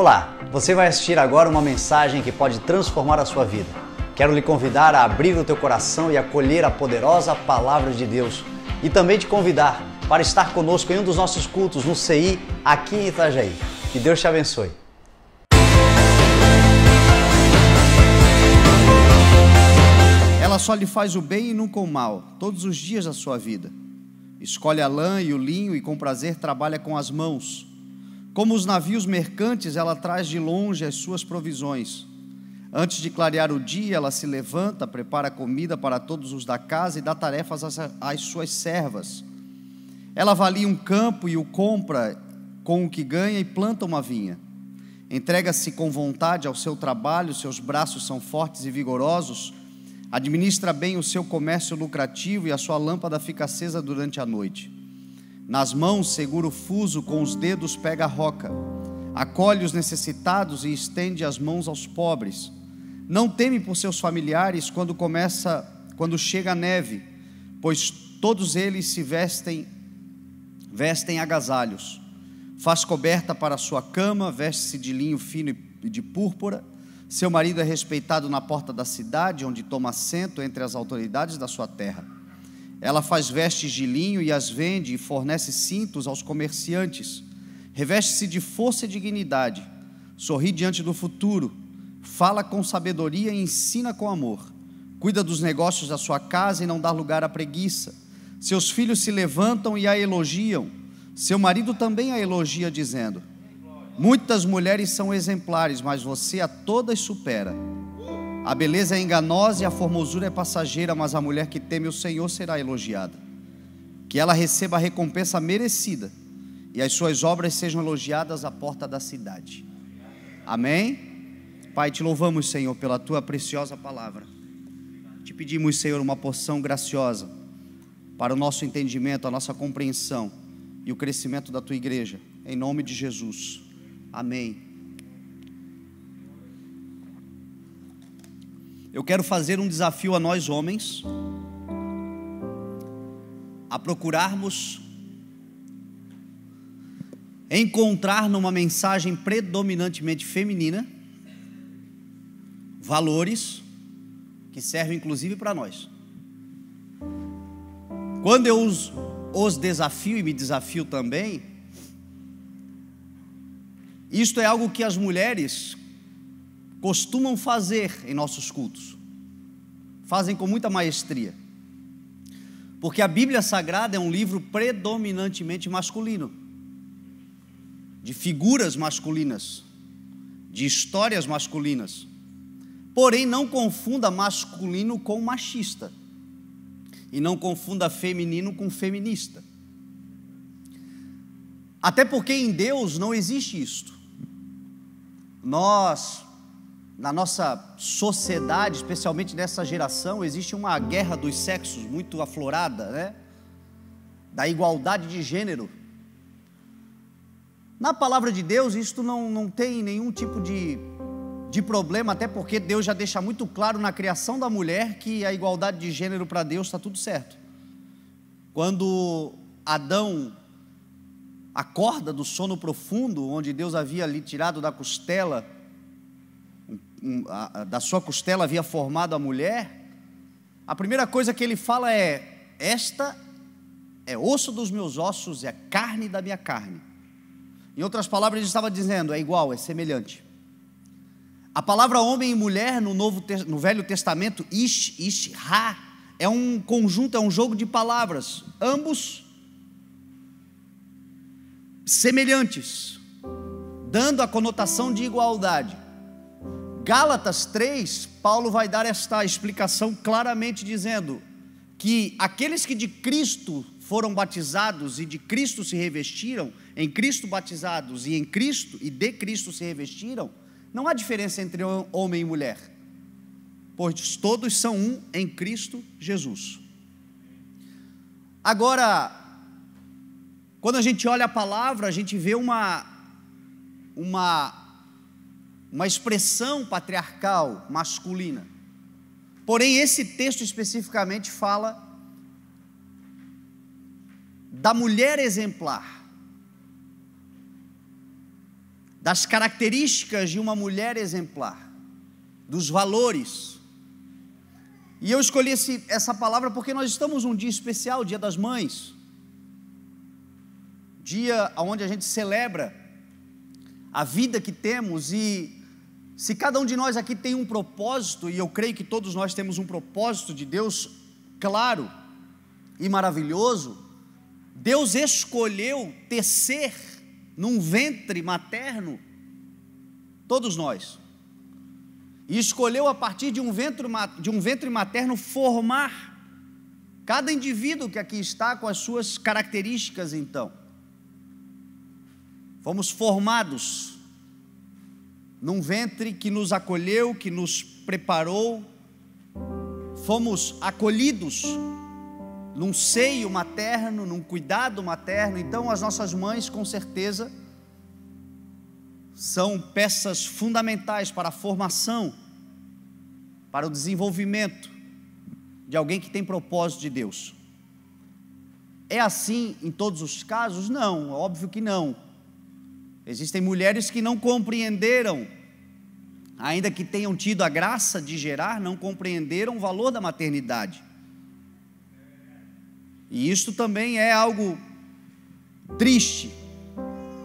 Olá, você vai assistir agora uma mensagem que pode transformar a sua vida. Quero lhe convidar a abrir o teu coração e acolher a poderosa Palavra de Deus e também te convidar para estar conosco em um dos nossos cultos no CI aqui em Itajaí. Que Deus te abençoe. Ela só lhe faz o bem e nunca o mal, todos os dias da sua vida. Escolhe a lã e o linho e com prazer trabalha com as mãos. Como os navios mercantes, ela traz de longe as suas provisões. Antes de clarear o dia, ela se levanta, prepara comida para todos os da casa e dá tarefas às suas servas. Ela avalia um campo e o compra com o que ganha e planta uma vinha. Entrega-se com vontade ao seu trabalho, seus braços são fortes e vigorosos. Administra bem o seu comércio lucrativo e a sua lâmpada fica acesa durante a noite. Nas mãos segura o fuso, com os dedos pega a roca. Acolhe os necessitados e estende as mãos aos pobres. Não teme por seus familiares quando chega a neve, pois todos eles se vestem agasalhos. Faz coberta para a sua cama, veste-se de linho fino e de púrpura. Seu marido é respeitado na porta da cidade, onde toma assento entre as autoridades da sua terra. Ela faz vestes de linho e as vende e fornece cintos aos comerciantes. Reveste-se de força e dignidade, sorri diante do futuro, fala com sabedoria e ensina com amor. Cuida dos negócios da sua casa e não dá lugar à preguiça. Seus filhos se levantam e a elogiam. Seu marido também a elogia, dizendo: muitas mulheres são exemplares, mas você a todas supera. A beleza é enganosa e a formosura é passageira, mas a mulher que teme o Senhor será elogiada. Que ela receba a recompensa merecida e as suas obras sejam elogiadas à porta da cidade. Amém? Pai, te louvamos, Senhor, pela tua preciosa palavra. Te pedimos, Senhor, uma porção graciosa para o nosso entendimento, a nossa compreensão e o crescimento da tua igreja, em nome de Jesus. Amém. Eu quero fazer um desafio a nós homens, a procurarmos encontrar numa mensagem predominantemente feminina valores que servem inclusive para nós. Quando eu os desafio e me desafio também, isto é algo que as mulheres costumam fazer em nossos cultos, fazem com muita maestria, porque a Bíblia Sagrada é um livro predominantemente masculino, de figuras masculinas, de histórias masculinas. Porém, não confunda masculino com machista, e não confunda feminino com feminista, até porque em Deus não existe isto. Na nossa sociedade, especialmente nessa geração, existe uma guerra dos sexos muito aflorada, né? Da igualdade de gênero. Na palavra de Deus, isto não tem nenhum tipo de problema, até porque Deus já deixa muito claro na criação da mulher que a igualdade de gênero para Deus está tudo certo. Quando Adão acorda do sono profundo, onde Deus havia lhe tirado da costela, da sua costela havia formado a mulher, a primeira coisa que ele fala é: esta é osso dos meus ossos, é carne da minha carne. Em outras palavras, ele estava dizendo: é igual, é semelhante. A palavra homem e mulher no Velho Testamento, ish, ha, é um conjunto, é um jogo de palavras, ambos semelhantes, dando a conotação de igualdade. Gálatas 3, Paulo vai dar esta explicação claramente, dizendo que aqueles que de Cristo foram batizados e de Cristo se revestiram, em Cristo batizados e em Cristo e de Cristo se revestiram, não há diferença entre homem e mulher, pois todos são um em Cristo Jesus. Agora, quando a gente olha a palavra, a gente vê uma expressão patriarcal masculina. Porém, esse texto especificamente fala da mulher exemplar. das características de uma mulher exemplar, dos valores. E eu escolhi essa palavra porque nós estamos num dia especial, Dia das Mães, dia onde a gente celebra a vida que temos. E se cada um de nós aqui tem um propósito, e eu creio que todos nós temos um propósito de Deus claro e maravilhoso, Deus escolheu tecer num ventre materno todos nós, e escolheu a partir de um ventre materno formar cada indivíduo que aqui está com as suas características. Então fomos formados num ventre que nos acolheu, que nos preparou, fomos acolhidos num seio materno, num cuidado materno. Então as nossas mães, com certeza, são peças fundamentais para a formação, para o desenvolvimento de alguém que tem propósito de Deus. É assim em todos os casos? Não, óbvio que não. Existem mulheres que não compreenderam, ainda que tenham tido a graça de gerar, não compreenderam o valor da maternidade. E isto também é algo triste.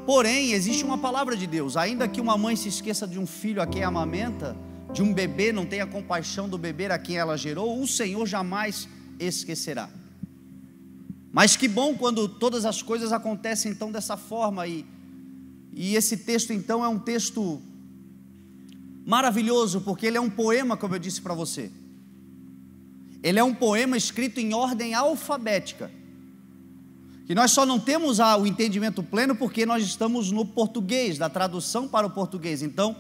Porém, existe uma palavra de Deus: ainda que uma mãe se esqueça de um filho a quem amamenta, de um bebê não tenha compaixão do bebê a quem ela gerou, o Senhor jamais esquecerá. Mas que bom quando todas as coisas acontecem então dessa forma. E esse texto então é um texto maravilhoso, porque ele é um poema, como eu disse para você. Ele é um poema escrito em ordem alfabética, que nós só não temos o entendimento pleno porque nós estamos no português, da tradução para o português. Então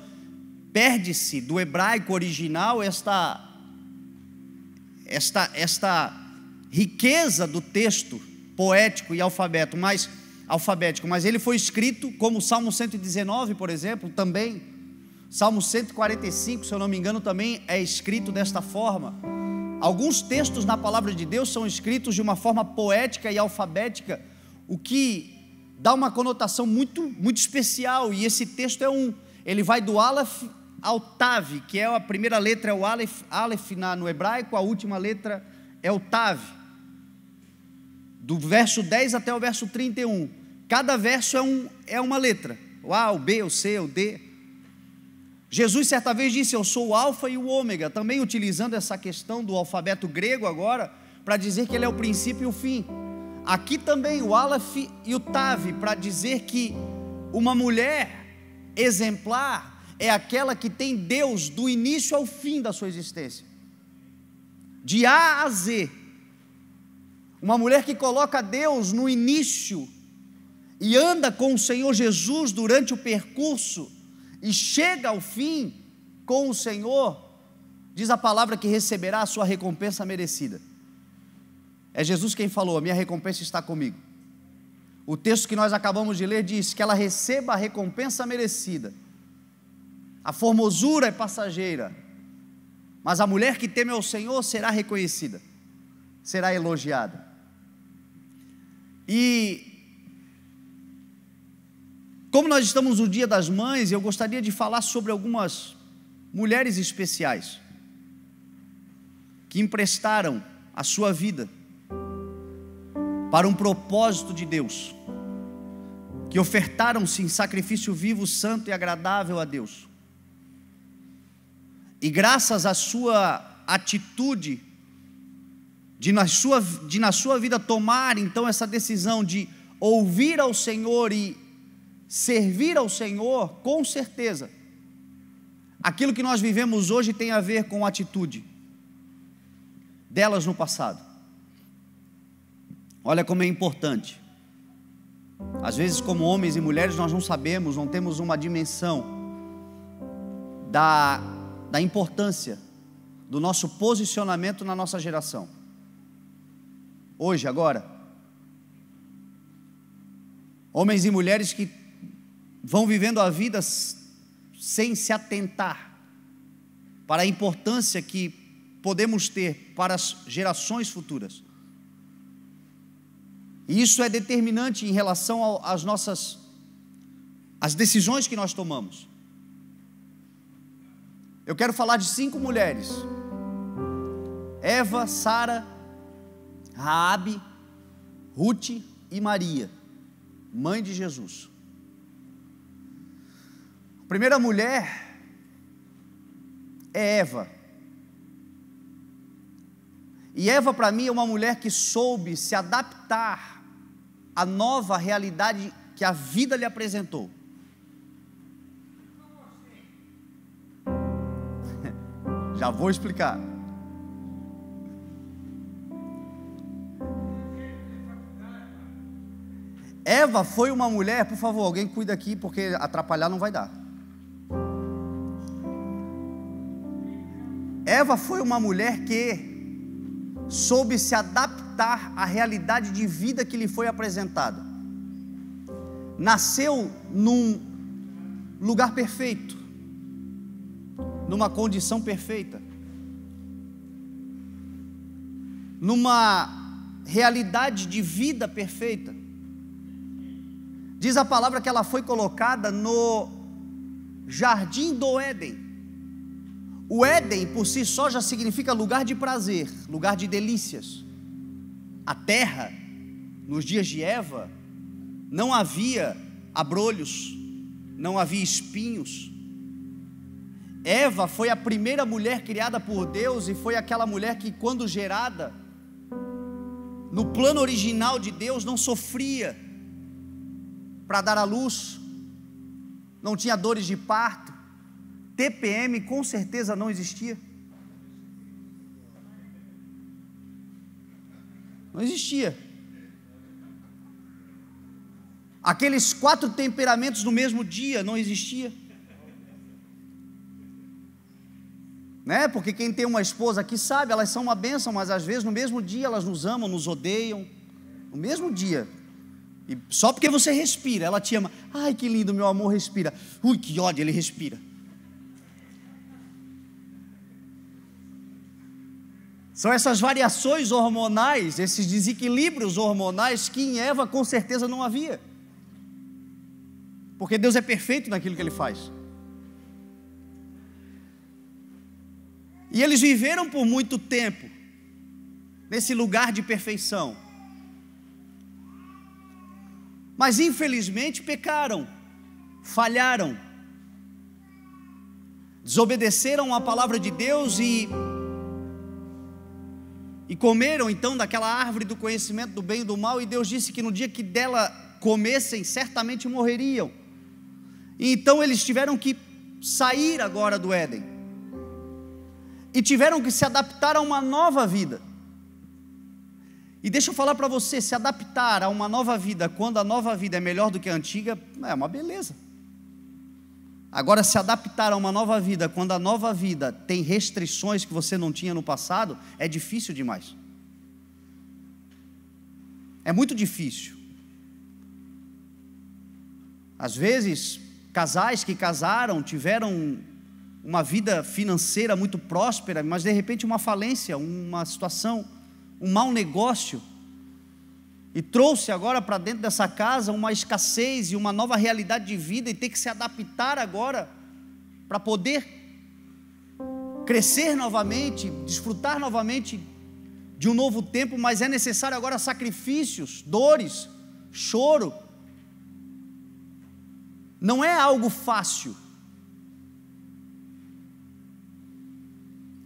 perde-se do hebraico original esta riqueza do texto poético e alfabético, mas ele foi escrito como Salmo 119, por exemplo, também Salmo 145, se eu não me engano, também é escrito desta forma. Alguns textos na palavra de Deus são escritos de uma forma poética e alfabética, o que dá uma conotação muito, muito especial. E esse texto ele vai do Aleph ao Tav, que é a primeira letra é o Aleph no hebraico, a última letra é o Tav, do verso 10 até o verso 31. Cada verso é uma letra, o A, o B, o C, o D. Jesus certa vez disse: eu sou o alfa e o ômega, também utilizando essa questão do alfabeto grego agora, para dizer que ele é o princípio e o fim. Aqui também o Aleph e o Tav, para dizer que uma mulher exemplar é aquela que tem Deus do início ao fim da sua existência, de A a Z. Uma mulher que coloca Deus no início e anda com o Senhor Jesus durante o percurso e chega ao fim com o Senhor, diz a palavra que receberá a sua recompensa merecida. É Jesus quem falou: a minha recompensa está comigo. O texto que nós acabamos de ler diz que ela receba a recompensa merecida. A formosura é passageira, mas a mulher que teme ao Senhor será reconhecida, será elogiada. E como nós estamos no Dia das Mães, eu gostaria de falar sobre algumas mulheres especiais que emprestaram a sua vida para um propósito de Deus, que ofertaram-se em sacrifício vivo, santo e agradável a Deus. E graças à sua atitude de na sua vida tomar então essa decisão de ouvir ao Senhor e servir ao Senhor, com certeza aquilo que nós vivemos hoje tem a ver com a atitude delas no passado. Olha como é importante. Às vezes, como homens e mulheres, nós não sabemos, não temos uma dimensão da importância do nosso posicionamento na nossa geração. Hoje, agora, homens e mulheres que vão vivendo a vida sem se atentar para a importância que podemos ter para as gerações futuras. E isso é determinante em relação às nossas as decisões que nós tomamos. Eu quero falar de 5 mulheres: Eva, Sara, Raabe, Ruth e Maria, mãe de Jesus. A primeira mulher é Eva. E Eva, para mim, é uma mulher que soube se adaptar à nova realidade que a vida lhe apresentou. Já vou explicar. Eva foi uma mulher, por favor, alguém cuida aqui, porque atrapalhar não vai dar. Eva foi uma mulher que soube se adaptar à realidade de vida que lhe foi apresentada. Nasceu num lugar perfeito, numa condição perfeita, numa realidade de vida perfeita. Diz a palavra que ela foi colocada no jardim do Éden. O Éden por si só já significa lugar de prazer, lugar de delícias. A terra, nos dias de Eva, não havia abrolhos, não havia espinhos. Eva foi a primeira mulher criada por Deus, e foi aquela mulher que, quando gerada, no plano original de Deus, não sofria para dar à luz, não tinha dores de parto. TPM com certeza não existia. Não existia. Aqueles 4 temperamentos no mesmo dia não existia. Né? Porque quem tem uma esposa aqui sabe, elas são uma bênção, mas às vezes no mesmo dia elas nos amam, nos odeiam. No mesmo dia. E só porque você respira, ela te ama. Ai, que lindo, meu amor respira. Ui, que ódio, ele respira. São essas variações hormonais, esses desequilíbrios hormonais que em Eva com certeza não havia. Porque Deus é perfeito naquilo que Ele faz. E eles viveram por muito tempo nesse lugar de perfeição. Mas infelizmente pecaram, falharam, desobedeceram a palavra de Deus e comeram então daquela árvore do conhecimento do bem e do mal, e Deus disse que no dia que dela comessem, certamente morreriam. E então eles tiveram que sair agora do Éden, e tiveram que se adaptar a uma nova vida. E deixa eu falar para você, se adaptar a uma nova vida, quando a nova vida é melhor do que a antiga, é uma beleza. Agora, se adaptar a uma nova vida, quando a nova vida tem restrições que você não tinha no passado, é difícil demais. É muito difícil. Às vezes, casais que casaram, tiveram uma vida financeira muito próspera, mas de repente uma falência, uma situação, um mau negócio, e trouxe agora para dentro dessa casa uma escassez e uma nova realidade de vida, e ter que se adaptar agora para poder crescer novamente, desfrutar novamente de um novo tempo. Mas é necessário agora sacrifícios, dores, choro. Não é algo fácil.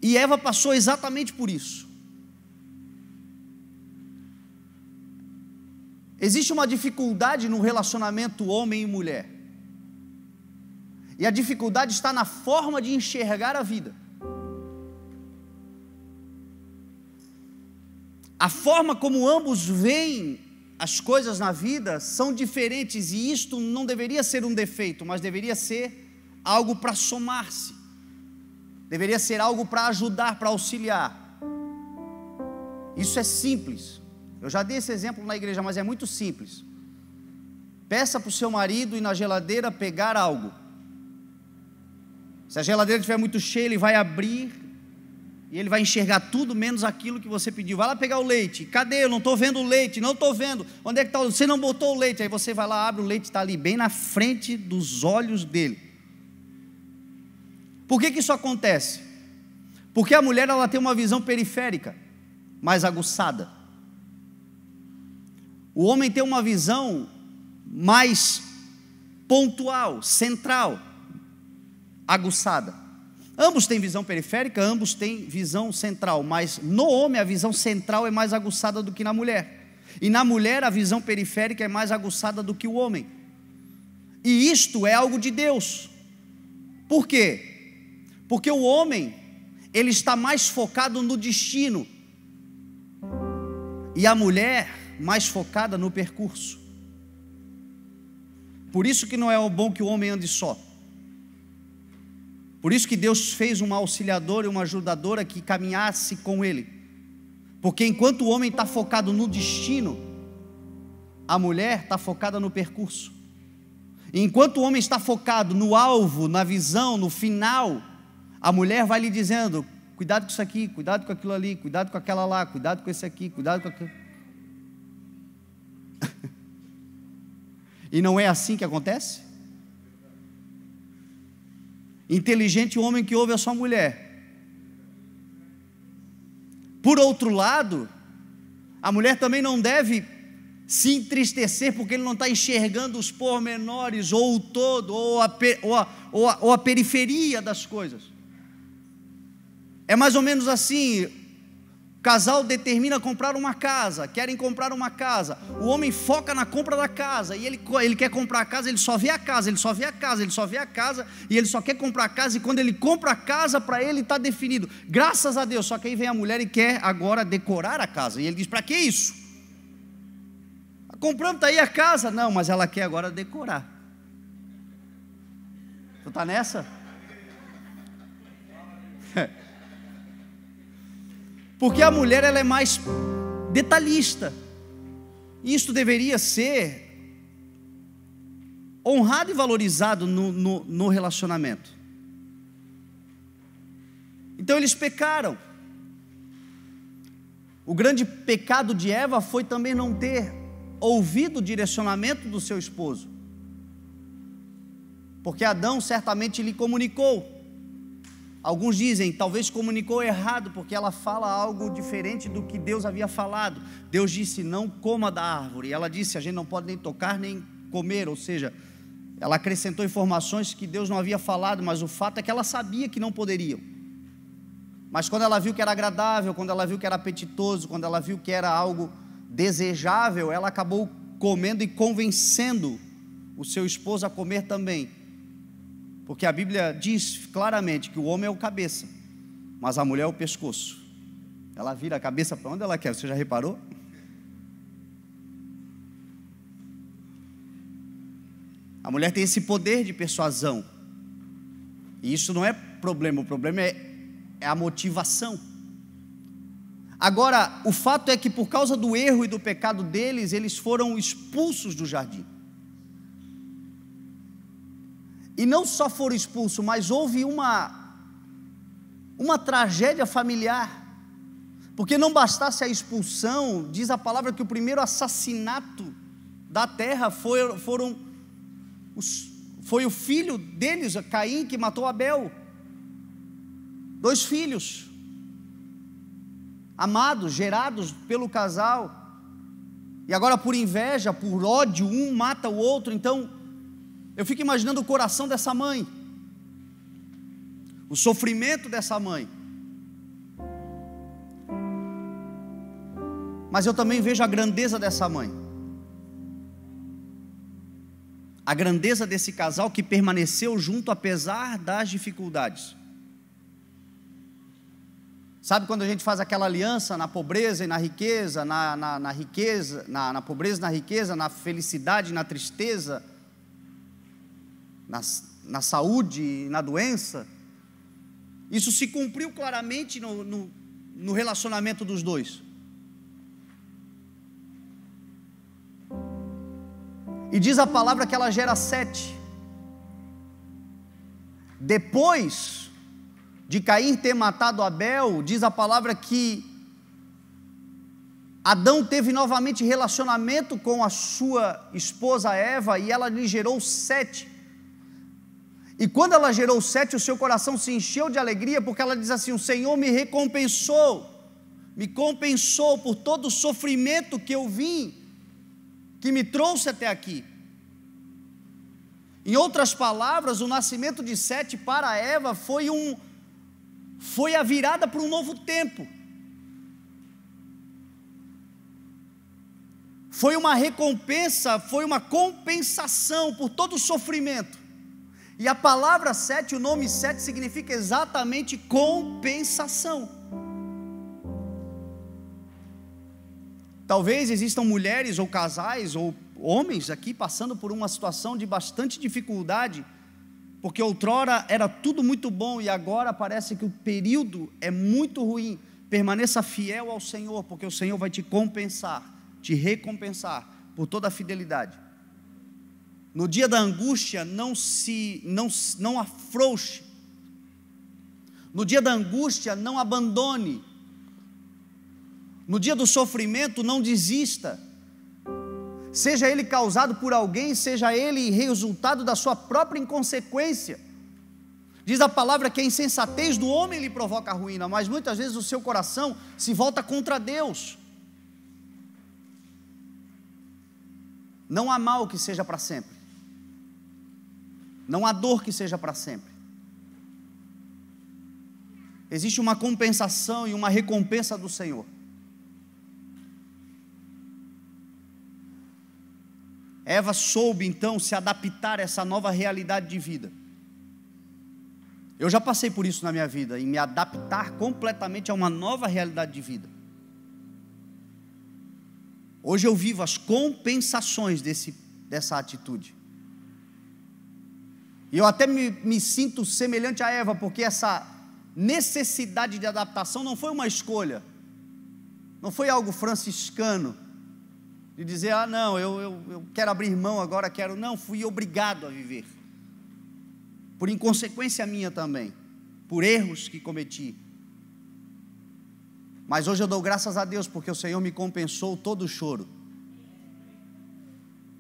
E Eva passou exatamente por isso. Existe uma dificuldade no relacionamento homem e mulher, e a dificuldade está na forma de enxergar a vida. A forma como ambos veem as coisas na vida são diferentes, e isto não deveria ser um defeito, mas deveria ser algo para somar-se, deveria ser algo para ajudar, para auxiliar. Isso é simples. Eu já dei esse exemplo na igreja, mas é muito simples. Peça para o seu marido ir na geladeira pegar algo. Se a geladeira estiver muito cheia, ele vai abrir E ele vai enxergar tudo menos aquilo que você pediu. Vai lá pegar o leite. Cadê? Eu não estou vendo o leite. Não estou vendo. Onde é que está? Você não botou o leite. Aí você vai lá, abre o leite, está ali, bem na frente dos olhos dele. Por que isso acontece? Porque a mulher, ela tem uma visão periférica, mais aguçada. O homem tem uma visão mais pontual, central, aguçada. Ambos têm visão periférica, ambos têm visão central, mas no homem a visão central é mais aguçada do que na mulher. E na mulher a visão periférica é mais aguçada do que o homem. E isto é algo de Deus. Por quê? Porque o homem, ele está mais focado no destino, e a mulher mais focada no percurso. Por isso que não é bom que o homem ande só. Por isso que Deus fez uma auxiliadora e uma ajudadora que caminhasse com ele. Porque enquanto o homem está focado no destino, a mulher está focada no percurso. E enquanto o homem está focado no alvo, na visão, no final, a mulher vai lhe dizendo: cuidado com isso aqui, cuidado com aquilo ali, cuidado com aquela lá, cuidado com esse aqui, cuidado com aquilo. E não é assim que acontece? Inteligente o homem que ouve a sua mulher. Por outro lado, a mulher também não deve se entristecer porque ele não está enxergando os pormenores, ou o todo, ou a periferia das coisas. É mais ou menos assim: o casal determina comprar uma casa, querem comprar uma casa, o homem foca na compra da casa, e ele quer comprar a casa, ele só vê a casa, ele só vê a casa, ele só vê a casa, e ele só quer comprar a casa, e quando ele compra a casa, para ele está definido, graças a Deus. Só que aí vem a mulher e quer agora decorar a casa, e ele diz: para que isso? Comprando, está aí a casa. Não, mas ela quer agora decorar. Tu está nessa? Porque a mulher, ela é mais detalhista. Isso deveria ser honrado e valorizado no relacionamento. Então eles pecaram. O grande pecado de Eva foi também não ter ouvido o direcionamento do seu esposo. Porque Adão certamente lhe comunicou. Alguns dizem, talvez comunicou errado, porque ela fala algo diferente do que Deus havia falado. Deus disse: não coma da árvore. E ela disse: a gente não pode nem tocar nem comer. Ou seja, ela acrescentou informações que Deus não havia falado, mas o fato é que ela sabia que não poderiam. Mas quando ela viu que era agradável, quando ela viu que era apetitoso, quando ela viu que era algo desejável, ela acabou comendo e convencendo o seu esposo a comer também. Porque a Bíblia diz claramente que o homem é o cabeça, mas a mulher é o pescoço. Ela vira a cabeça para onde ela quer. Você já reparou? A mulher tem esse poder de persuasão. E isso não é problema. O problema é a motivação. Agora, o fato é que por causa do erro e do pecado deles, eles foram expulsos do jardim. E não só foram expulsos, mas houve uma tragédia familiar. Porque não bastasse a expulsão, diz a palavra que o primeiro assassinato da terra foi o filho deles, Caim, que matou Abel. 2 filhos amados, gerados pelo casal, e agora por inveja, por ódio, um mata o outro. Então eu fico imaginando o coração dessa mãe, o sofrimento dessa mãe. Mas eu também vejo a grandeza dessa mãe, a grandeza desse casal que permaneceu junto apesar das dificuldades. Sabe quando a gente faz aquela aliança na pobreza e na riqueza, na riqueza, na pobreza e na riqueza, na felicidade e na tristeza, na saúde e na doença? Isso se cumpriu claramente no relacionamento dos dois. E diz a palavra que ela gera 7. Depois de Caim ter matado Abel, diz a palavra que Adão teve novamente relacionamento com a sua esposa Eva, e ela lhe gerou Sete. E quando ela gerou Sete, o seu coração se encheu de alegria, porque ela diz assim: o Senhor me compensou por todo o sofrimento que eu vim, que me trouxe até aqui. Em outras palavras, o nascimento de Sete para Eva foi a virada para um novo tempo. Foi uma recompensa, foi uma compensação por todo o sofrimento. E a palavra Sete, o nome Sete, significa exatamente compensação. Talvez existam mulheres ou casais ou homens aqui passando por uma situação de bastante dificuldade, porque outrora era tudo muito bom e agora parece que o período é muito ruim. Permaneça fiel ao Senhor, porque o Senhor vai te compensar, te recompensar por toda a fidelidade. No dia da angústia, não afrouxe. No dia da angústia, não abandone. No dia do sofrimento, não desista. Seja ele causado por alguém, seja ele resultado da sua própria inconsequência. Diz a palavra que a insensatez do homem lhe provoca a ruína, mas muitas vezes o seu coração se volta contra Deus. Não há mal que seja para sempre. Não há dor que seja para sempre. Existe uma compensação e uma recompensa do Senhor. Eva soube então se adaptar a essa nova realidade de vida. Eu já passei por isso na minha vida, em me adaptar completamente a uma nova realidade de vida. Hoje eu vivo as compensações dessa atitude. E eu até me sinto semelhante a Eva, porque essa necessidade de adaptação não foi uma escolha, não foi algo franciscano, de dizer, não, eu quero abrir mão agora, não, fui obrigado a viver, por inconsequência minha também, por erros que cometi. Mas hoje eu dou graças a Deus, porque o Senhor me compensou todo o choro,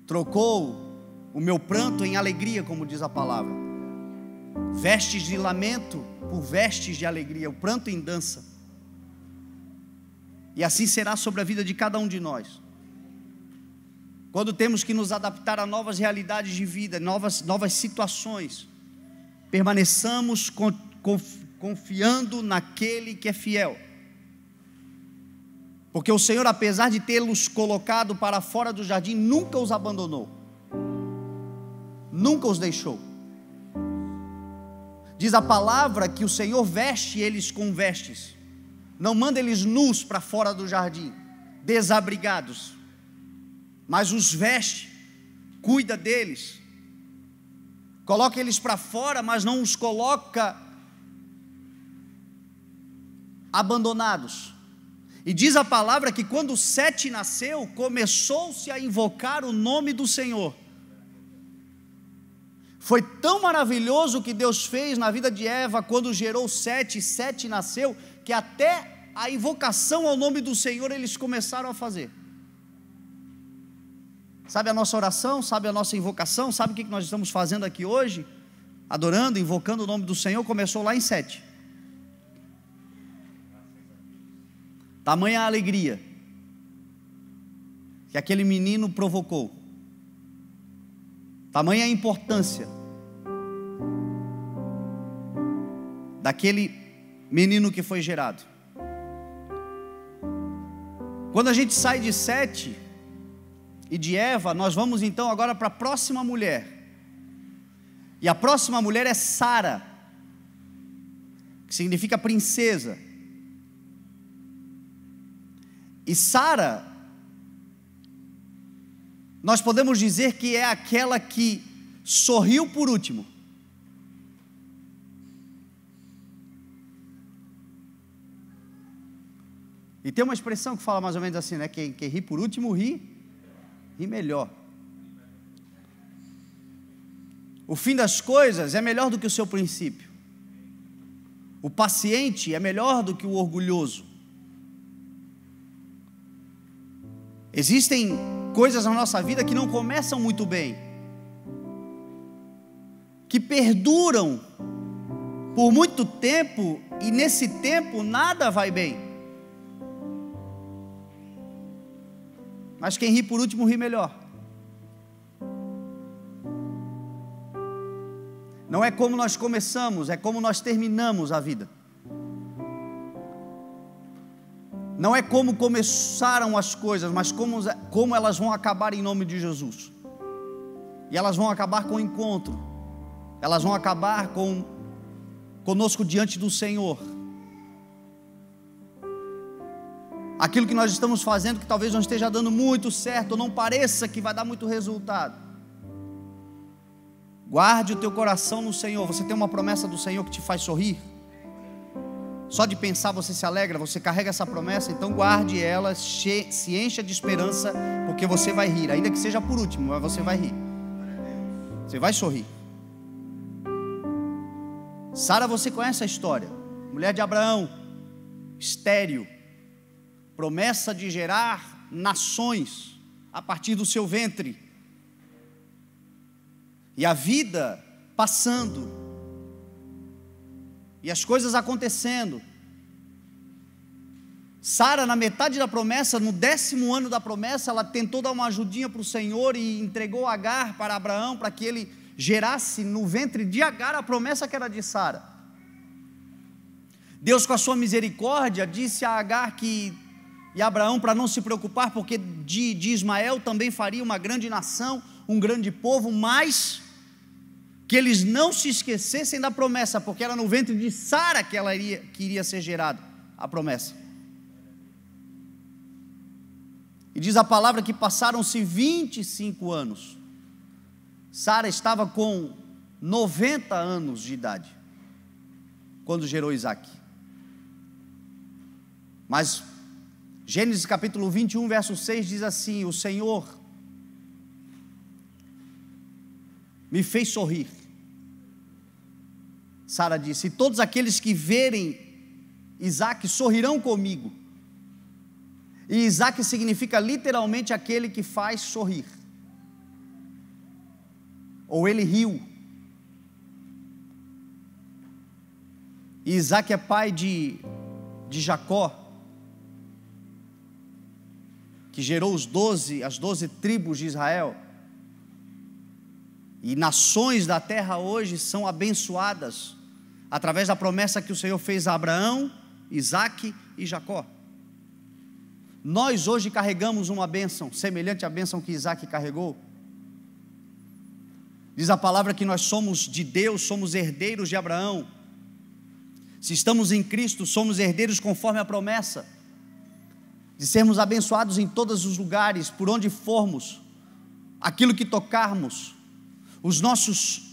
trocou o meu pranto em alegria, como diz a palavra, vestes de lamento por vestes de alegria, o pranto em dança, e assim será sobre a vida de cada um de nós. Quando temos que nos adaptar a novas realidades de vida, novas situações, permaneçamos confiando naquele que é fiel, porque o Senhor, apesar de tê-los colocado para fora do jardim, nunca os abandonou, nunca os deixou. Diz a palavra que o Senhor veste eles com vestes, não manda eles nus para fora do jardim, desabrigados, mas os veste, cuida deles, coloca eles para fora, mas não os coloca abandonados. E diz a palavra que quando Sete nasceu, começou-se a invocar o nome do Senhor. Foi tão maravilhoso o que Deus fez na vida de Eva, quando gerou Sete, e Sete nasceu, que até a invocação ao nome do Senhor eles começaram a fazer. Sabe a nossa oração, sabe a nossa invocação, sabe o que nós estamos fazendo aqui hoje? Adorando, invocando o nome do Senhor, começou lá em Sete. Tamanha a alegria que aquele menino provocou, tamanha a importância daquele menino que foi gerado. Quando a gente sai de Sete e de Eva, nós vamos então agora para a próxima mulher, e a próxima mulher é Sara, que significa princesa. E Sara, nós podemos dizer que é aquela que sorriu por último. E tem uma expressão que fala mais ou menos assim, né? Quem ri por último, ri melhor. O fim das coisas é melhor do que o seu princípio. O paciente é melhor do que o orgulhoso. Existem coisas na nossa vida que não começam muito bem, que perduram por muito tempo, e nesse tempo nada vai bem. Mas quem ri por último ri melhor. Não é como nós começamos, é como nós terminamos a vida. Não é como começaram as coisas, mas como elas vão acabar em nome de Jesus. E elas vão acabar com o encontro. Elas vão acabar conosco diante do Senhor. Aquilo que nós estamos fazendo que talvez não esteja dando muito certo, ou não pareça que vai dar muito resultado. Guarde o teu coração no Senhor. Você tem uma promessa do Senhor que te faz sorrir. Só de pensar você se alegra, você carrega essa promessa, então guarde ela, se encha de esperança, porque você vai rir, ainda que seja por último, mas você vai rir. Você vai sorrir. Sara, você conhece a história. Mulher de Abraão, estéril, promessa de gerar nações a partir do seu ventre. E a vida passando, e as coisas acontecendo. Sara, na metade da promessa, no 10º ano da promessa, ela tentou dar uma ajudinha para o Senhor e entregou Agar para Abraão, para que ele gerasse no ventre de Agar a promessa que era de Sara. Deus, com a sua misericórdia, disse a Agar e a Abraão para não se preocupar, porque de Ismael também faria uma grande nação, um grande povo, mas que eles não se esquecessem da promessa, porque era no ventre de Sara que iria ser gerada a promessa. E diz a palavra que passaram-se 25 anos. Sara estava com 90 anos de idade quando gerou Isaac. Mas Gênesis capítulo 21, verso 6 diz assim: o Senhor me fez sorrir. Sara disse: e todos aqueles que verem Isaac sorrirão comigo. E Isaac significa literalmente aquele que faz sorrir. Ou ele riu. E Isaac é pai de Jacó, que gerou as 12 tribos de Israel. E nações da terra hoje são abençoadas através da promessa que o Senhor fez a Abraão, Isaac e Jacó. Nós hoje carregamos uma bênção semelhante à bênção que Isaac carregou. Diz a palavra que nós somos de Deus, somos herdeiros de Abraão. Se estamos em Cristo, somos herdeiros conforme a promessa de sermos abençoados em todos os lugares, por onde formos, aquilo que tocarmos, os nossos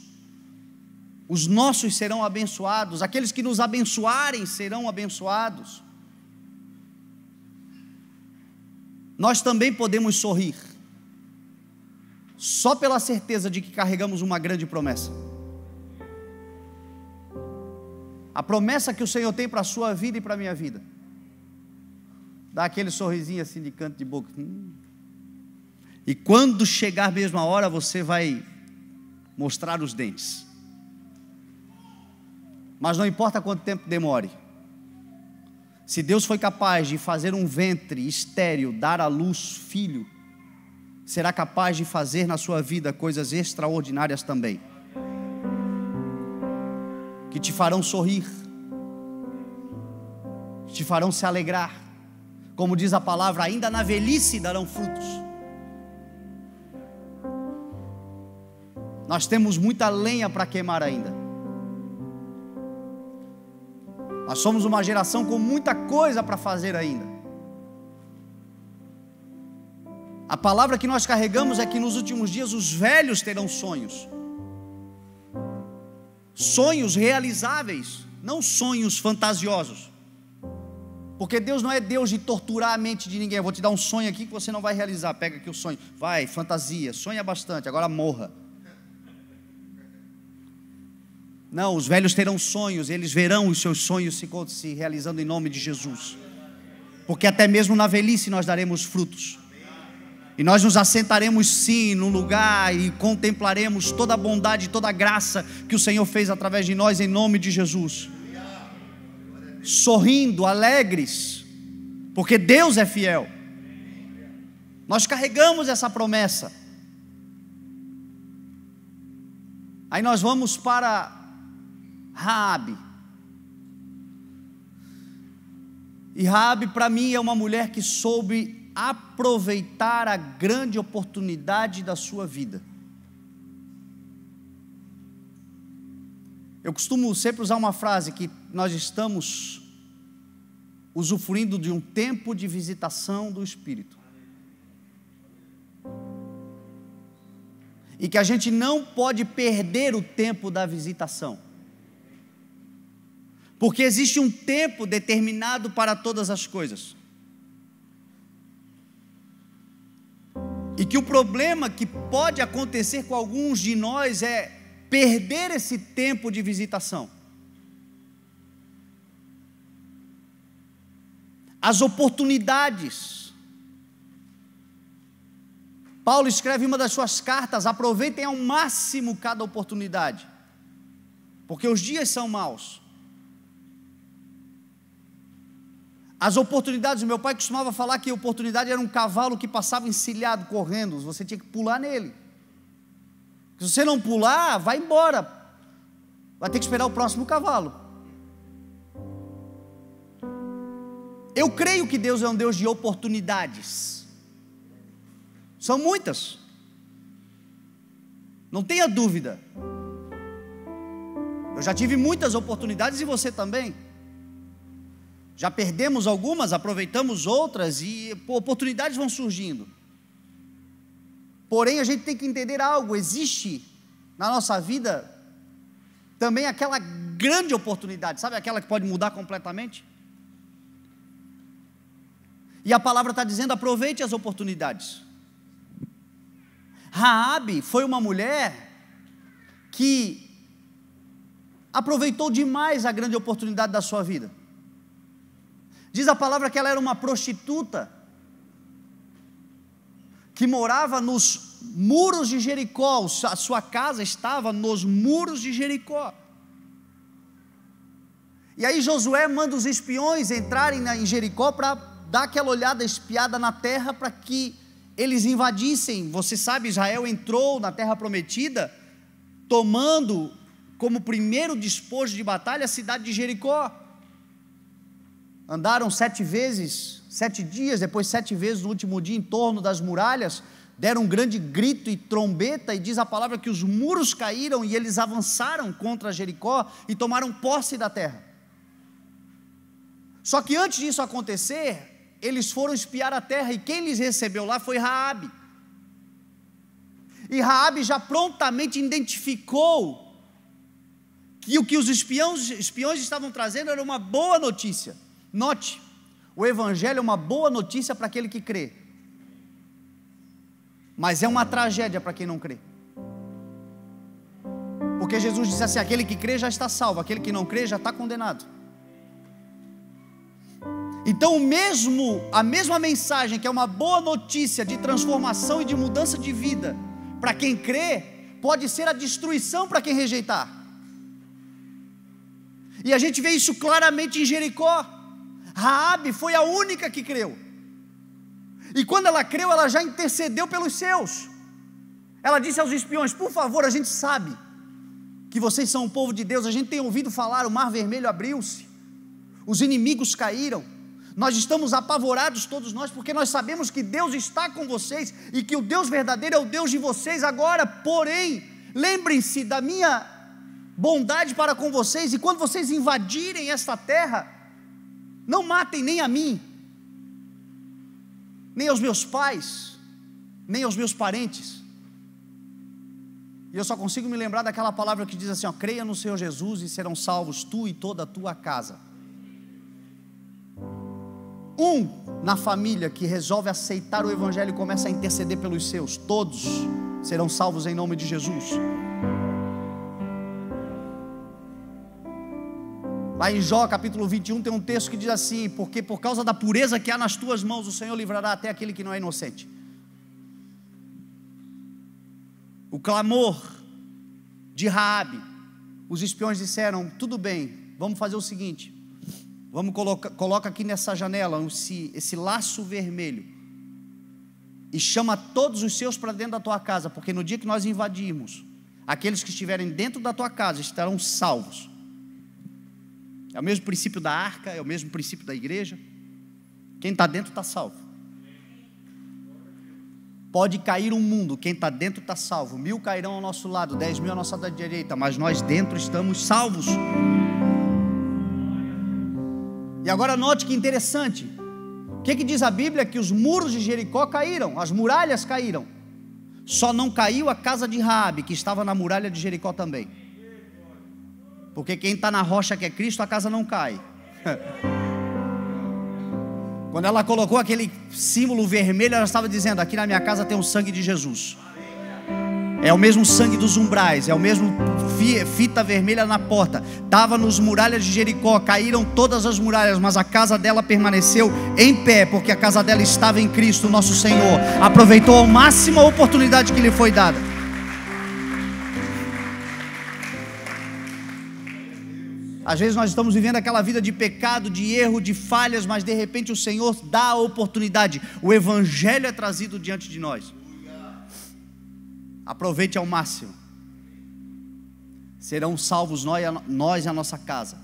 serão abençoados, aqueles que nos abençoarem serão abençoados. Nós também podemos sorrir, só pela certeza de que carregamos uma grande promessa. A promessa que o Senhor tem para a sua vida e para a minha vida. Dá aquele sorrisinho assim de canto de boca. E quando chegar mesmo a hora, você vai mostrar os dentes. Mas não importa quanto tempo demore. Se Deus foi capaz de fazer um ventre estéril dar à luz filho, será capaz de fazer na sua vida coisas extraordinárias também, que te farão sorrir, te farão se alegrar. Como diz a palavra, ainda na velhice darão frutos. Nós temos muita lenha para queimar ainda. Nós somos uma geração com muita coisa para fazer ainda. A palavra que nós carregamos é que nos últimos dias os velhos terão sonhos. Sonhos realizáveis, não sonhos fantasiosos. Porque Deus não é Deus de torturar a mente de ninguém. Eu vou te dar um sonho aqui que você não vai realizar. Pega aqui o sonho. Vai, fantasia, sonha bastante, agora morra. Não, os velhos terão sonhos, eles verão os seus sonhos se realizando em nome de Jesus. Porque até mesmo na velhice nós daremos frutos. E nós nos assentaremos sim num lugar e contemplaremos toda a bondade, toda a graça que o Senhor fez através de nós em nome de Jesus. Sorrindo, alegres, porque Deus é fiel. Nós carregamos essa promessa. Aí nós vamos para Raabe. E Raabe para mim é uma mulher que soube aproveitar a grande oportunidade da sua vida. Eu costumo sempre usar uma frase que nós estamos usufruindo de um tempo de visitação do Espírito. E que a gente não pode perder o tempo da visitação. Porque existe um tempo determinado para todas as coisas. E que o problema que pode acontecer com alguns de nós é perder esse tempo de visitação. As oportunidades. Paulo escreve em uma das suas cartas: aproveitem ao máximo cada oportunidade, porque os dias são maus. As oportunidades, meu pai costumava falar que a oportunidade era um cavalo que passava encilhado, correndo, você tinha que pular nele. Se você não pular, vai embora, vai ter que esperar o próximo cavalo. Eu creio que Deus é um Deus de oportunidades, são muitas, não tenha dúvida. Eu já tive muitas oportunidades e você também. Já perdemos algumas, aproveitamos outras e oportunidades vão surgindo. Porém a gente tem que entender algo: existe na nossa vida também aquela grande oportunidade, sabe aquela que pode mudar completamente? E a palavra está dizendo: aproveite as oportunidades. Raabe foi uma mulher que aproveitou demais a grande oportunidade da sua vida. Diz a palavra que ela era uma prostituta, que morava nos muros de Jericó, a sua casa estava nos muros de Jericó. E aí Josué manda os espiões entrarem em Jericó para dar aquela olhada espiada na terra, para que eles invadissem. Você sabe, Israel entrou na terra prometida, tomando como primeiro despojo de batalha a cidade de Jericó. Andaram 7 dias, depois 7 vezes no último dia em torno das muralhas, deram um grande grito e trombeta, e diz a palavra que os muros caíram e eles avançaram contra Jericó e tomaram posse da terra. Só que antes disso acontecer, eles foram espiar a terra, e quem lhes recebeu lá foi Raabe. E Raabe já prontamente identificou que o que os espiões estavam trazendo era uma boa notícia. Note, o evangelho é uma boa notícia para aquele que crê, mas é uma tragédia para quem não crê. Porque Jesus disse assim: aquele que crê já está salvo, aquele que não crê já está condenado. Então a mesma mensagem que é uma boa notícia de transformação e de mudança de vida para quem crê, pode ser a destruição para quem rejeitar. E a gente vê isso claramente em Jericó. Raabe foi a única que creu, e quando ela creu, ela já intercedeu pelos seus. Ela disse aos espiões: por favor, a gente sabe que vocês são o povo de Deus, a gente tem ouvido falar, o mar vermelho abriu-se, os inimigos caíram, nós estamos apavorados todos nós, porque nós sabemos que Deus está com vocês, e que o Deus verdadeiro é o Deus de vocês. Agora, porém, lembrem-se da minha bondade para com vocês, e quando vocês invadirem esta terra, não matem nem a mim, nem aos meus pais, nem aos meus parentes. E eu só consigo me lembrar daquela palavra que diz assim: ó, creia no Senhor Jesus e serão salvos tu e toda a tua casa. Na família que resolve aceitar o evangelho e começa a interceder pelos seus, todos serão salvos em nome de Jesus. Lá em Jó capítulo 21 tem um texto que diz assim: porque por causa da pureza que há nas tuas mãos, o Senhor livrará até aquele que não é inocente. O clamor de Raabe, os espiões disseram: tudo bem, vamos fazer o seguinte, vamos coloca aqui nessa janela esse laço vermelho e chama todos os seus para dentro da tua casa, porque no dia que nós invadirmos, aqueles que estiverem dentro da tua casa estarão salvos. É o mesmo princípio da arca, é o mesmo princípio da igreja. Quem está dentro está salvo. Pode cair um mundo, quem está dentro está salvo. 1000 cairão ao nosso lado, 10.000 à nossa direita, mas nós dentro estamos salvos. E agora note que interessante. O que diz a Bíblia? Que os muros de Jericó caíram, as muralhas caíram. Só não caiu a casa de Raabe, que estava na muralha de Jericó também. Porque quem está na rocha que é Cristo, a casa não cai. Quando ela colocou aquele símbolo vermelho, ela estava dizendo: aqui na minha casa tem o sangue de Jesus. É o mesmo sangue dos umbrais, é o mesmo fita vermelha na porta. Estava nos muralhas de Jericó, caíram todas as muralhas, mas a casa dela permaneceu em pé, porque a casa dela estava em Cristo, nosso Senhor. Aproveitou ao máximo a oportunidade que lhe foi dada. Às vezes nós estamos vivendo aquela vida de pecado, de erro, de falhas, mas de repente o Senhor dá a oportunidade, o Evangelho é trazido diante de nós. Aproveite ao máximo. Serão salvos nós e a nossa casa.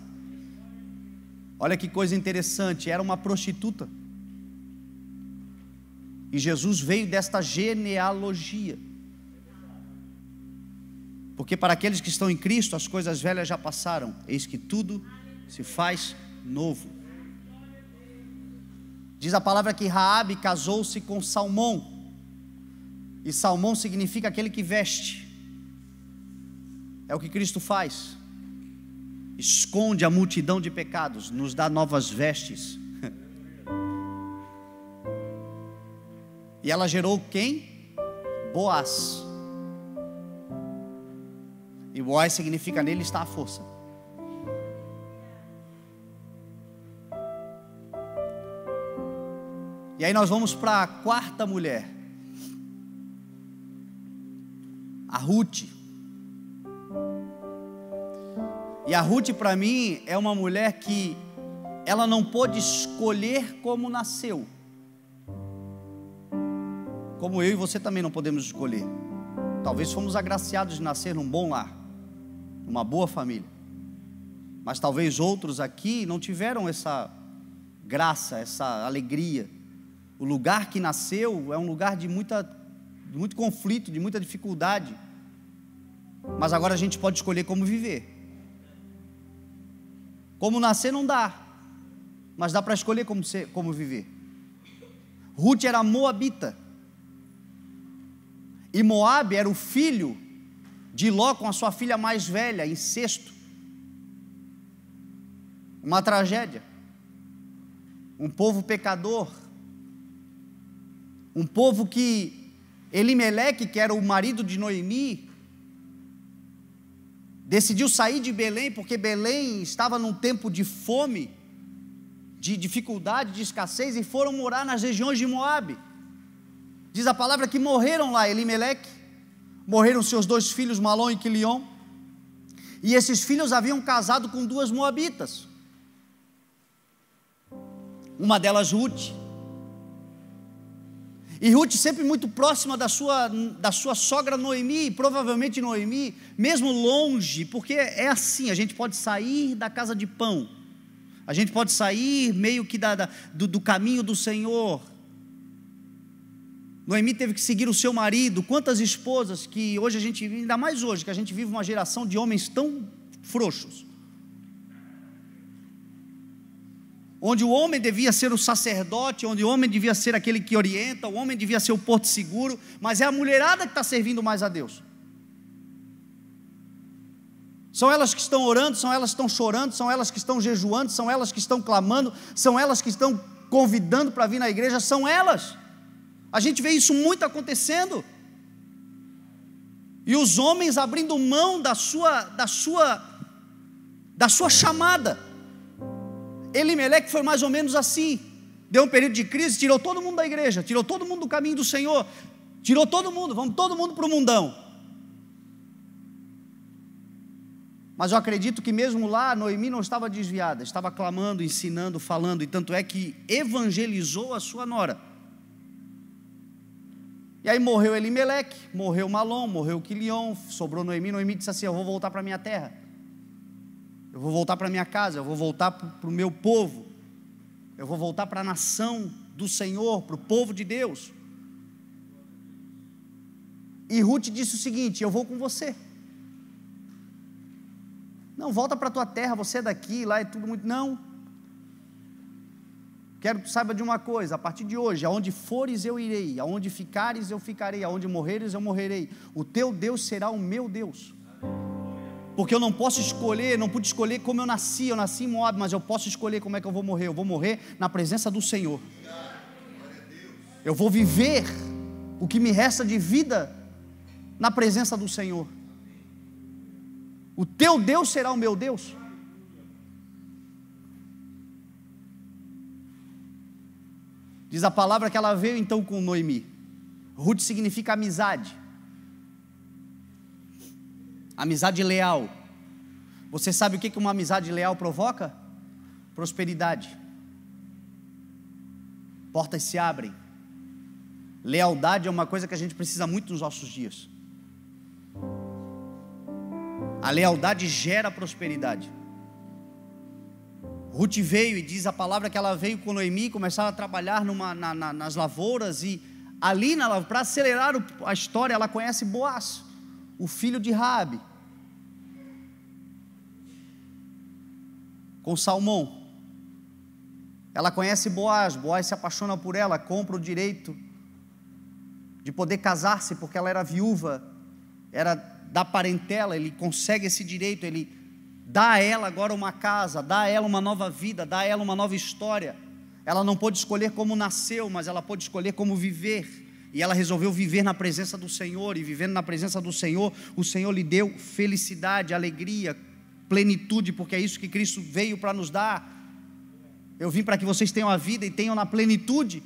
Olha que coisa interessante, era uma prostituta, e Jesus veio desta genealogia. Porque para aqueles que estão em Cristo, as coisas velhas já passaram, eis que tudo se faz novo. Diz a palavra que Raabe casou-se com Salmão, e Salmão significa aquele que veste. É o que Cristo faz, esconde a multidão de pecados, nos dá novas vestes. E ela gerou quem? Boaz. E Boaz significa nele está a força. E aí nós vamos para a quarta mulher, a Ruth. E a Ruth para mim é uma mulher que ela não pôde escolher como nasceu, como eu e você também não podemos escolher. Talvez fomos agraciados de nascer num bom lar, numa boa família, mas talvez outros aqui não tiveram essa graça, essa alegria. O lugar que nasceu é um lugar de muito conflito, de muita dificuldade, mas agora a gente pode escolher como viver. Como nascer não dá, mas dá para escolher como viver. Ruth era moabita, e Moabe era o filho de Ló com a sua filha mais velha, incesto. Uma tragédia. Um povo pecador. Um povo que Elimeleque, que era o marido de Noemi, decidiu sair de Belém, porque Belém estava num tempo de fome, de dificuldade, de escassez, e foram morar nas regiões de Moabe. Diz a palavra que morreram lá Elimeleque, morreram seus 2 filhos, Malom e Quilion, e esses filhos haviam casado com 2 moabitas, uma delas Ruth, e Ruth sempre muito próxima da sua sogra Noemi. Provavelmente Noemi, mesmo longe, porque é assim, a gente pode sair da casa de pão, a gente pode sair meio que do caminho do Senhor. Noemi teve que seguir o seu marido. Quantas esposas que hoje a gente, ainda mais hoje, que a gente vive uma geração de homens tão frouxos, onde o homem devia ser o sacerdote, onde o homem devia ser aquele que orienta, o homem devia ser o porto seguro, mas é a mulherada que está servindo mais a Deus. São elas que estão orando, são elas que estão chorando, são elas que estão jejuando, são elas que estão clamando, são elas que estão convidando para vir na igreja, são elas. A gente vê isso muito acontecendo. E os homens abrindo mão da sua chamada. Elimeleque foi mais ou menos assim. Deu um período de crise, tirou todo mundo da igreja, tirou todo mundo do caminho do Senhor, tirou todo mundo, vamos todo mundo para o mundão. Mas eu acredito que mesmo lá, Noemi não estava desviada, estava clamando, ensinando, falando, e tanto é que evangelizou a sua nora. E aí morreu Elimeleque, morreu Malom, morreu Quilion, sobrou Noemi. Noemi disse assim: eu vou voltar para a minha terra, eu vou voltar para a minha casa, eu vou voltar para o meu povo, eu vou voltar para a nação do Senhor, para o povo de Deus. E Ruth disse o seguinte: eu vou com você. Não, volta para a tua terra, você é daqui, lá é tudo muito... Não, quero que tu saiba de uma coisa: a partir de hoje, aonde fores eu irei, aonde ficares eu ficarei, aonde morreres eu morrerei, o teu Deus será o meu Deus. Porque eu não posso escolher, não pude escolher como eu nasci em Moab, mas eu posso escolher como é que eu vou morrer na presença do Senhor. Eu vou viver o que me resta de vida na presença do Senhor. O teu Deus será o meu Deus. Diz a palavra que ela veio então com Noemi. Ruth significa amizade. Amizade leal. Você sabe o que uma amizade leal provoca? Prosperidade. Portas se abrem. Lealdade é uma coisa que a gente precisa muito nos nossos dias. A lealdade gera prosperidade. Ruth veio, e diz a palavra que ela veio com Noemi, começaram a trabalhar nas lavouras, e ali para acelerar a história, ela conhece Boaz, o filho de Raabe, com Salmão. Ela conhece Boaz, Boaz se apaixona por ela, compra o direito de poder casar-se, porque ela era viúva, era da parentela, ele consegue esse direito, ele dá a ela agora uma casa, dá a ela uma nova vida, dá a ela uma nova história. Ela não pôde escolher como nasceu, mas ela pôde escolher como viver, e ela resolveu viver na presença do Senhor, e vivendo na presença do Senhor, o Senhor lhe deu felicidade, alegria, plenitude, porque é isso que Cristo veio para nos dar. Eu vim para que vocês tenham a vida e tenham na plenitude.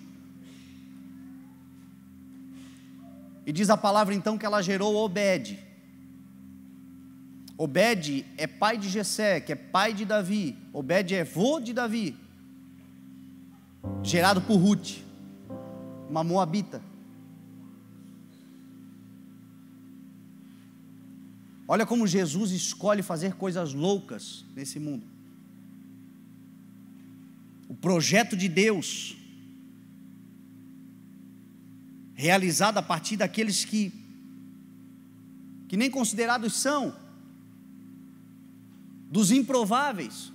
E diz a palavra então que ela gerou Obed. Obed é pai de Jessé, que é pai de Davi. Obed é vô de Davi, gerado por Ruth, uma moabita. Olha como Jesus escolhe fazer coisas loucas nesse mundo. O projeto de Deus, realizado a partir daqueles que nem considerados são, dos improváveis.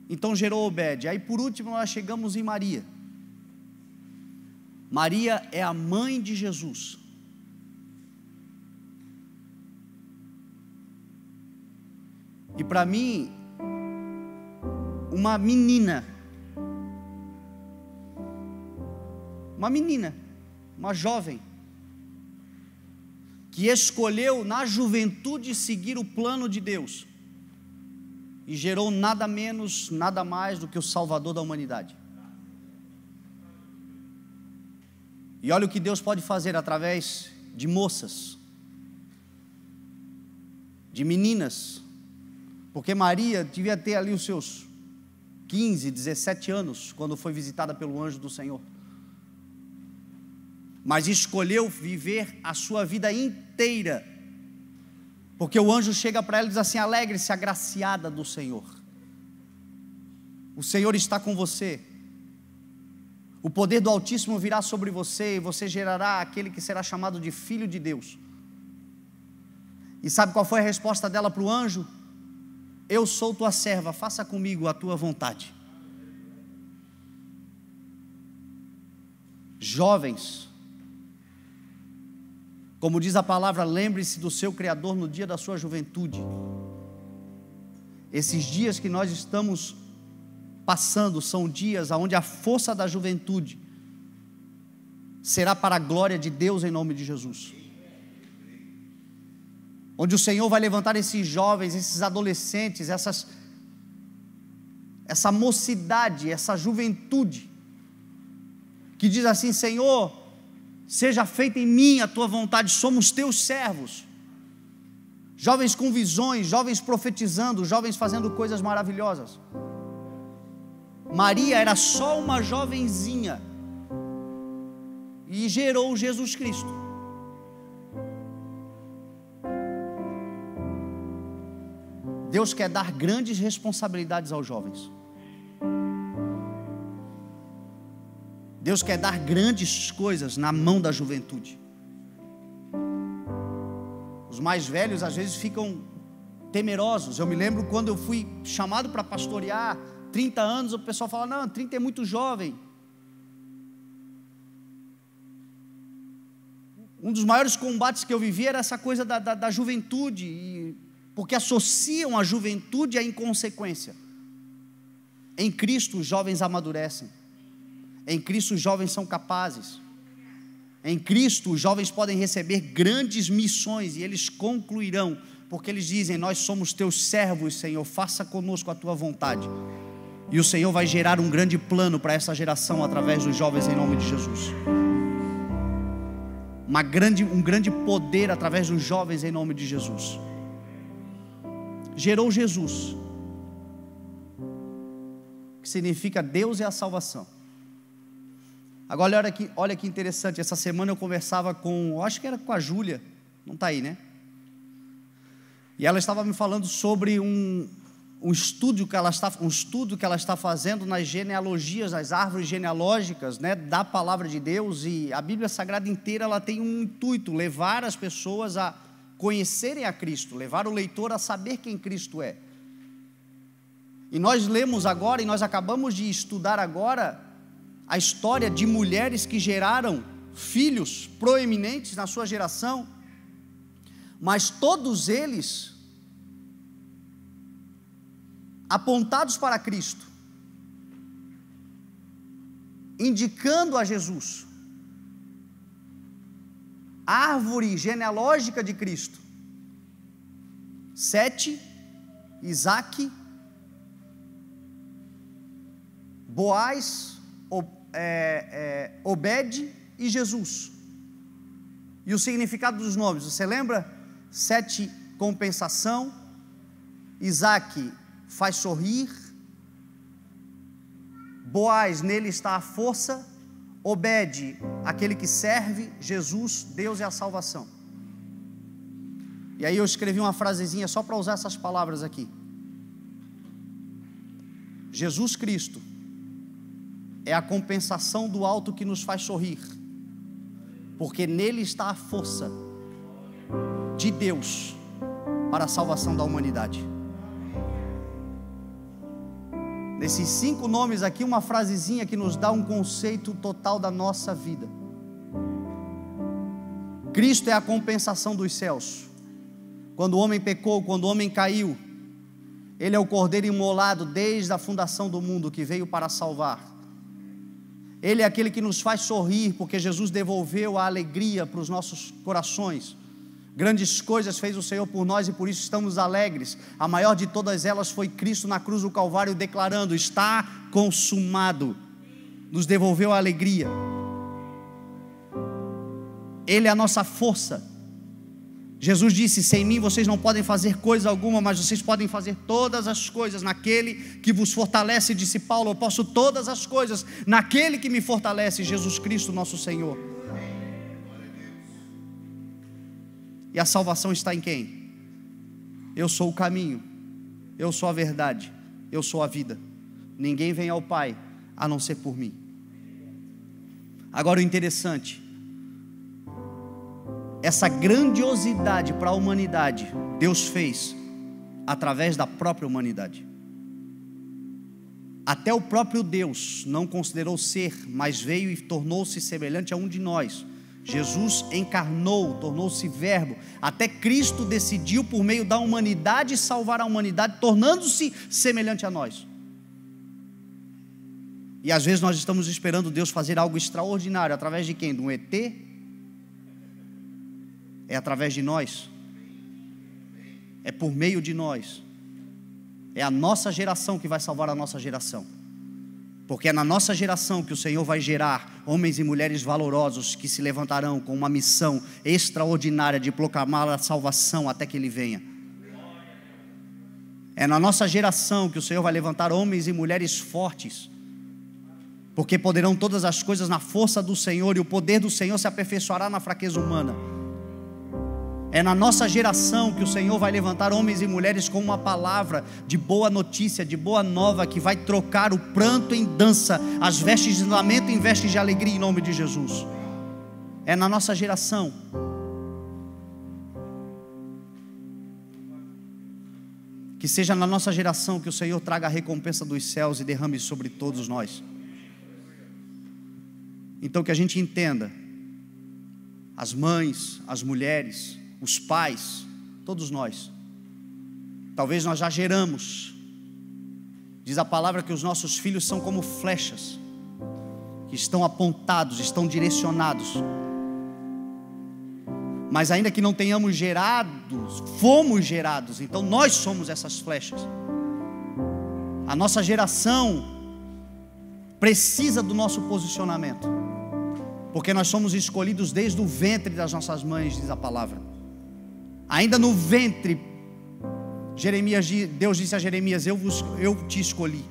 Então gerou Obed. Aí por último nós chegamos em Maria. Maria é a mãe de Jesus. E para mim, uma menina, uma jovem, que escolheu na juventude seguir o plano de Deus, e gerou nada menos, nada mais do que o Salvador da humanidade. E olha o que Deus pode fazer através de moças, de meninas, porque Maria devia ter ali os seus 15, 17 anos, quando foi visitada pelo anjo do Senhor, mas escolheu viver a sua vida inteira, porque o anjo chega para ela e diz assim: alegre-se, agraciada do Senhor, o Senhor está com você, o poder do Altíssimo virá sobre você, e você gerará aquele que será chamado de Filho de Deus. E sabe qual foi a resposta dela para o anjo? Eu sou tua serva, faça comigo a tua vontade. Jovens, como diz a palavra, lembre-se do seu Criador no dia da sua juventude. Esses dias que nós estamos passando são dias onde a força da juventude será para a glória de Deus em nome de Jesus. onde o Senhor vai levantar esses jovens, esses adolescentes, essa mocidade, essa juventude, que diz assim: Senhor, seja feita em mim a tua vontade, somos teus servos. Jovens com visões, jovens profetizando, jovens fazendo coisas maravilhosas. Maria era só uma jovenzinha e gerou Jesus Cristo. Deus quer dar grandes responsabilidades aos jovens. Deus quer dar grandes coisas na mão da juventude. Os mais velhos às vezes ficam temerosos. Eu me lembro quando eu fui chamado para pastorear, 30 anos, o pessoal fala: não, 30 é muito jovem. Um dos maiores combates que eu vivi era essa coisa da juventude, porque associam a juventude à inconsequência. Em Cristo os jovens amadurecem. Em Cristo os jovens são capazes. Em Cristo os jovens podem receber grandes missões e eles concluirão, porque eles dizem: nós somos teus servos, Senhor, faça conosco a tua vontade. E o Senhor vai gerar um grande plano para essa geração através dos jovens, em nome de Jesus. Um grande poder através dos jovens, em nome de Jesus. Gerou Jesus, que significa Deus é a salvação. Agora olha que interessante. Essa semana eu conversava acho que era com a Júlia, não está aí, né? E ela estava me falando sobre um estudo que ela está fazendo nas genealogias, nas árvores genealógicas, né, da palavra de Deus. E a Bíblia Sagrada inteira, ela tem um intuito: levar as pessoas a conhecerem a Cristo, levar o leitor a saber quem Cristo é. E nós lemos agora, e nós acabamos de estudar agora, a história de mulheres que geraram filhos proeminentes na sua geração, mas todos eles apontados para Cristo, indicando a Jesus, árvore genealógica de Cristo. Sete, Isaque, Boaz, Obed e Jesus. E o significado dos nomes, você lembra? Sete, compensação. Isaque faz sorrir. Boaz, nele está a força. Obed, aquele que serve. Jesus, Deus é a salvação. E aí eu escrevi uma frasezinha só para usar essas palavras aqui. Jesus Cristo é a compensação do alto que nos faz sorrir, porque nele está a força de Deus para a salvação da humanidade. Nesses 5 nomes aqui, uma frasezinha que nos dá um conceito total da nossa vida. Cristo é a compensação dos céus. Quando o homem pecou, quando o homem caiu, Ele é o cordeiro imolado desde a fundação do mundo, que veio para salvar. Ele é aquele que nos faz sorrir, porque Jesus devolveu a alegria para os nossos corações. Grandes coisas fez o Senhor por nós e por isso estamos alegres. A maior de todas elas foi Cristo na cruz do Calvário, declarando: está consumado. Nos devolveu a alegria. Ele é a nossa força. Jesus disse: sem mim vocês não podem fazer coisa alguma, mas vocês podem fazer todas as coisas naquele que vos fortalece. Disse Paulo: eu posso todas as coisas naquele que me fortalece, Jesus Cristo nosso Senhor. E a salvação está em quem? Eu sou o caminho, eu sou a verdade, eu sou a vida. Ninguém vem ao Pai a não ser por mim. Agora o interessante, essa grandiosidade para a humanidade, Deus fez através da própria humanidade. Até o próprio Deus não considerou ser, mas veio e tornou-se semelhante a um de nós. Jesus encarnou, tornou-se verbo. Até Cristo decidiu, por meio da humanidade, salvar a humanidade, tornando-se semelhante a nós. E às vezes nós estamos esperando Deus fazer algo extraordinário. Através de quem? De um ET? É através de nós? é por meio de nós. É a nossa geração que vai salvar a nossa geração. Porque é na nossa geração que o Senhor vai gerar homens e mulheres valorosos que se levantarão com uma missão extraordinária de proclamar a salvação até que Ele venha. É na nossa geração que o Senhor vai levantar homens e mulheres fortes, porque poderão todas as coisas na força do Senhor, e o poder do Senhor se aperfeiçoará na fraqueza humana. É na nossa geração que o Senhor vai levantar homens e mulheres com uma palavra de boa notícia, de boa nova, que vai trocar o pranto em dança, as vestes de lamento em vestes de alegria, em nome de Jesus. É na nossa geração. Que seja na nossa geração que o Senhor traga a recompensa dos céus e derrame sobre todos nós. Então que a gente entenda, as mães, as mulheres, os pais, todos nós, talvez nós já geramos, diz a palavra que os nossos filhos são como flechas, que estão apontados, estão direcionados, mas ainda que não tenhamos gerado, fomos gerados, então nós somos essas flechas. A nossa geração precisa do nosso posicionamento, porque nós somos escolhidos desde o ventre das nossas mães, diz a palavra. Ainda no ventre, Deus disse a Jeremias: eu te escolhi.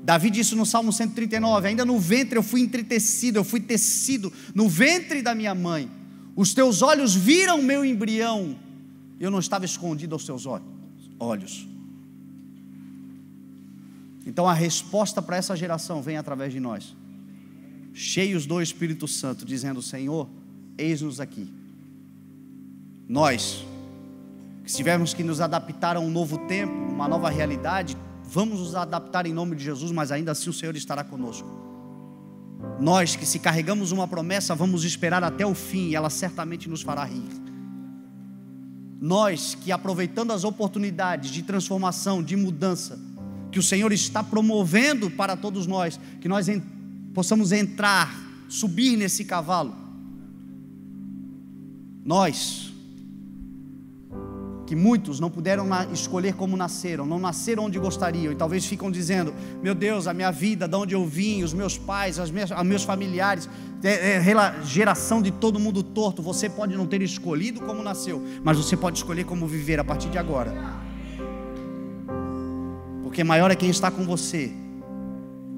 Davi disse no Salmo 139, ainda no ventre eu fui entretecido, eu fui tecido no ventre da minha mãe. Os teus olhos viram meu embrião, eu não estava escondido aos teus olhos. Então a resposta para essa geração vem através de nós, cheios do Espírito Santo, dizendo: Senhor, eis-nos aqui. Nós, se tivermos que nos adaptar a um novo tempo, uma nova realidade, vamos nos adaptar em nome de Jesus, mas ainda assim o Senhor estará conosco. Nós que, se carregamos uma promessa, vamos esperar até o fim, e ela certamente nos fará rir. Nós que, aproveitando as oportunidades de transformação, de mudança, que o Senhor está promovendo para todos nós, que nós possamos entrar, subir nesse cavalo. Nós, que muitos não puderam escolher como nasceram, não nasceram onde gostariam, e talvez ficam dizendo: meu Deus, a minha vida, de onde eu vim, os meus pais, os meus familiares, geração de todo mundo torto. Você pode não ter escolhido como nasceu, mas você pode escolher como viver a partir de agora, porque maior é quem está com você,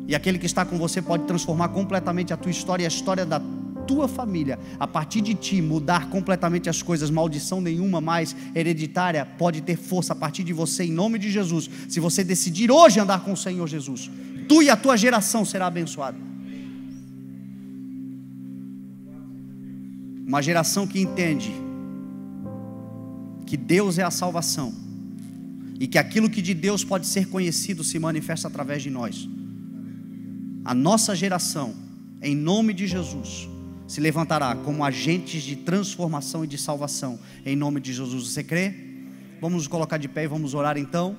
e aquele que está com você pode transformar completamente a tua história e a história da tua família, a partir de ti, mudar completamente as coisas. Maldição nenhuma mais hereditária pode ter força a partir de você, em nome de Jesus. Se você decidir hoje andar com o Senhor Jesus, tu e a tua geração será abençoada. Uma geração que entende que Deus é a salvação, e que aquilo que de Deus pode ser conhecido se manifesta através de nós. A nossa geração, em nome de Jesus, se levantará como agentes de transformação e de salvação, em nome de Jesus. Você crê? Vamos nos colocar de pé e vamos orar então.